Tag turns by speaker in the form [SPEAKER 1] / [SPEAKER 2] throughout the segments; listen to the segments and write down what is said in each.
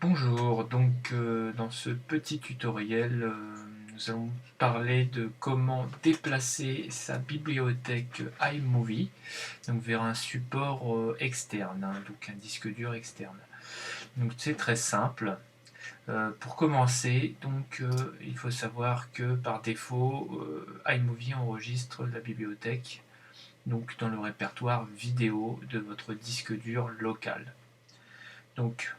[SPEAKER 1] Bonjour, donc dans ce petit tutoriel, nous allons parler de comment déplacer sa bibliothèque iMovie donc vers un support externe, hein, donc un disque dur externe. Donc c'est très simple. Pour commencer, donc il faut savoir que par défaut, iMovie enregistre la bibliothèque donc dans le répertoire vidéo de votre disque dur local. Donc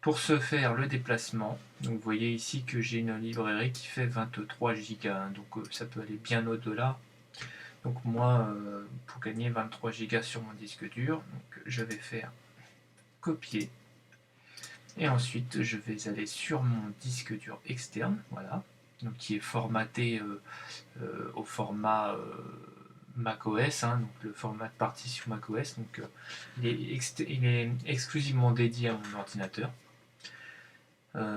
[SPEAKER 1] pour ce faire le déplacement, donc vous voyez ici que j'ai une librairie qui fait 23 Go, hein, donc ça peut aller bien au-delà. Donc moi, pour gagner 23 Go sur mon disque dur, donc je vais faire copier, et ensuite je vais aller sur mon disque dur externe, voilà, donc qui est formaté au format macOS, hein, donc le format de partition macOS, donc il est exclusivement dédié à mon ordinateur.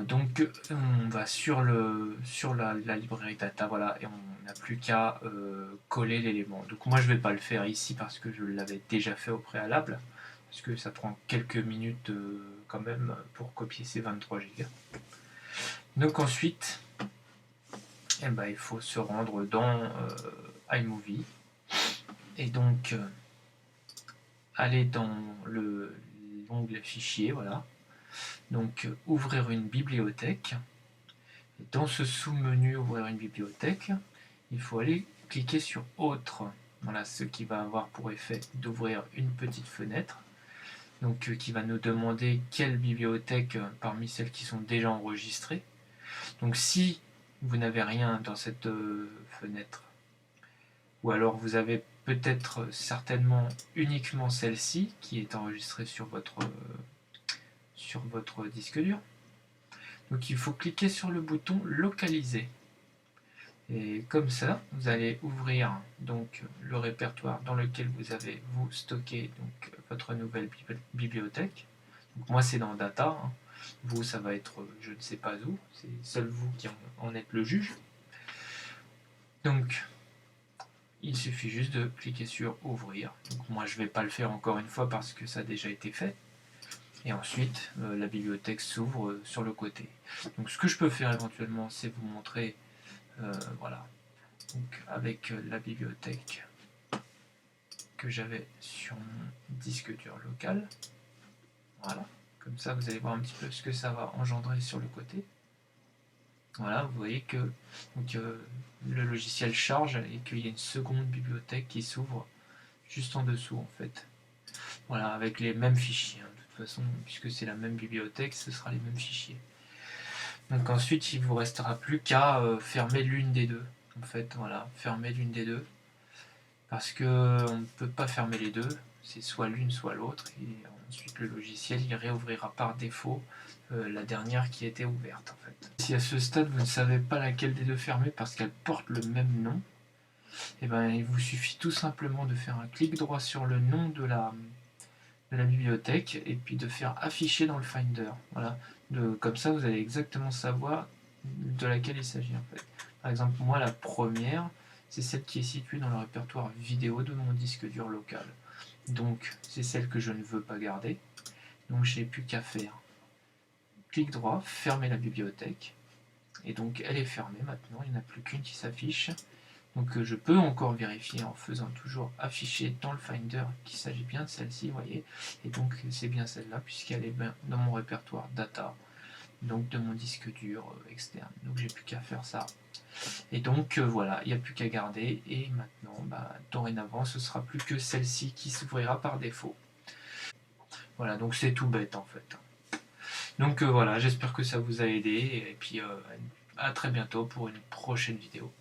[SPEAKER 1] Donc on va sur la librairie data, voilà, et on n'a plus qu'à coller l'élément. Donc moi je vais pas le faire ici parce que je l'avais déjà fait au préalable, parce que ça prend quelques minutes quand même pour copier ces 23 Go. Donc ensuite, eh ben, il faut se rendre dans iMovie, et donc aller dans l'onglet fichier, voilà. Donc ouvrir une bibliothèque. Dans ce sous-menu ouvrir une bibliothèque, il faut aller cliquer sur autre. Voilà, ce qui va avoir pour effet d'ouvrir une petite fenêtre, donc qui va nous demander quelle bibliothèque parmi celles qui sont déjà enregistrées. Donc si vous n'avez rien dans cette fenêtre, ou alors vous avez peut-être certainement uniquement celle-ci qui est enregistrée sur votre disque dur, donc il faut cliquer sur le bouton localiser. Et comme ça, vous allez ouvrir donc le répertoire dans lequel vous avez vous stocké donc votre nouvelle bibliothèque. Donc moi c'est dans Data, hein. Vous ça va être je ne sais pas où, c'est seul vous qui en êtes le juge. Donc il suffit juste de cliquer sur ouvrir. Donc moi je ne vais pas le faire encore une fois parce que ça a déjà été fait. Et ensuite la bibliothèque s'ouvre sur le côté. Donc ce que je peux faire éventuellement c'est vous montrer voilà. Donc avec la bibliothèque que j'avais sur mon disque dur local. Voilà, comme ça vous allez voir un petit peu ce que ça va engendrer sur le côté. Voilà, vous voyez que donc, le logiciel charge et qu'il y a une seconde bibliothèque qui s'ouvre juste en dessous en fait. Voilà, avec les mêmes fichiers. Hein. De toute façon, puisque c'est la même bibliothèque, ce sera les mêmes fichiers. Donc ensuite, il ne vous restera plus qu'à fermer l'une des deux. En fait, voilà, fermer l'une des deux. Parce qu'on ne peut pas fermer les deux, c'est soit l'une soit l'autre, et ensuite le logiciel il réouvrira par défaut la dernière qui était ouverte en fait. Si à ce stade vous ne savez pas laquelle des deux fermer parce qu'elles portent le même nom, et ben, il vous suffit tout simplement de faire un clic droit sur le nom de la bibliothèque et puis de faire afficher dans le Finder. Voilà. Comme ça vous allez exactement savoir de laquelle il s'agit en fait. Par exemple moi la première, c'est celle qui est située dans le répertoire vidéo de mon disque dur local. Donc c'est celle que je ne veux pas garder. Donc j'ai plus qu'à faire clic droit, fermer la bibliothèque. Et donc elle est fermée maintenant, il n'y en a plus qu'une qui s'affiche. Donc je peux encore vérifier en faisant toujours afficher dans le Finder qu'il s'agit bien de celle-ci, vous voyez. Et donc c'est bien celle-là puisqu'elle est bien dans mon répertoire data, donc de mon disque dur externe. Donc j'ai plus qu'à faire ça. Et donc voilà, il n'y a plus qu'à garder, et maintenant, dorénavant, ce sera plus que celle-ci qui s'ouvrira par défaut. Voilà, donc c'est tout bête en fait. Donc voilà, j'espère que ça vous a aidé, et puis à très bientôt pour une prochaine vidéo.